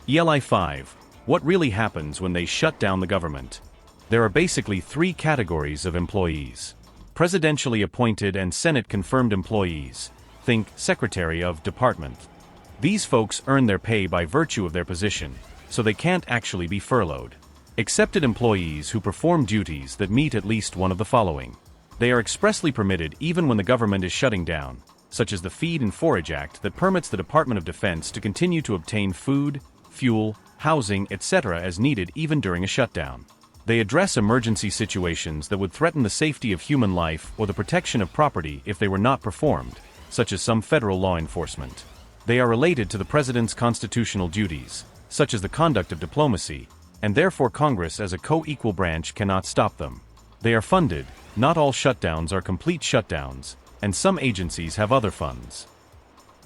ELI 5. What really happens when they shut down the government? There are basically three categories of employees. Presidentially appointed and Senate-confirmed employees. Think Secretary of Department. These folks earn their pay by virtue of their position, so they can't actually be furloughed. Accepted employees who perform duties that meet at least one of the following. They are expressly permitted even when the government is shutting down, such as the Feed and Forage Act that permits the Department of Defense to continue to obtain food, fuel, housing, etc. as needed even during a shutdown. They address emergency situations that would threaten the safety of human life or the protection of property if they were not performed, such as some federal law enforcement. They are related to the president's constitutional duties, such as the conduct of diplomacy, and therefore Congress as a co-equal branch cannot stop them. They are funded. Not all shutdowns are complete shutdowns, and some agencies have other funds.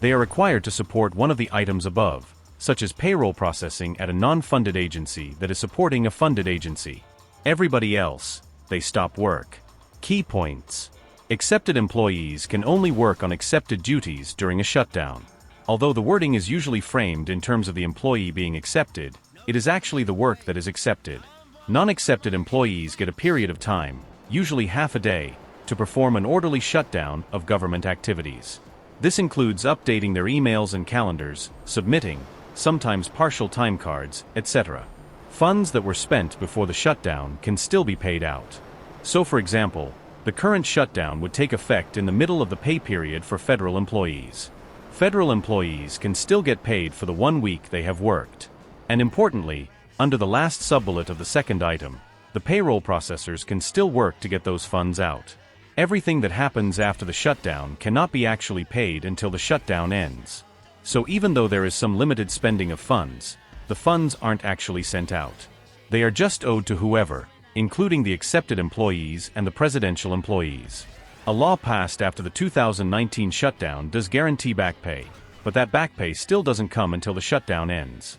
They are required to support one of the items above, such as payroll processing at a non-funded agency that is supporting a funded agency. Everybody else, they stop work. Key points. Accepted employees can only work on accepted duties during a shutdown. Although the wording is usually framed in terms of the employee being accepted, it is actually the work that is accepted. Non-accepted employees get a period of time, usually half a day, to perform an orderly shutdown of government activities. This includes updating their emails and calendars, submitting, sometimes partial time cards, etc. Funds that were spent before the shutdown can still be paid out. So for example, the current shutdown would take effect in the middle of the pay period for federal employees. Federal employees can still get paid for the 1 week they have worked. And importantly, under the last sub-bullet of the second item, the payroll processors can still work to get those funds out. Everything that happens after the shutdown cannot be actually paid until the shutdown ends. So even though there is some limited spending of funds, the funds aren't actually sent out. They are just owed to whoever, including the accepted employees and the presidential employees. A law passed after the 2019 shutdown does guarantee back pay, but that back pay still doesn't come until the shutdown ends.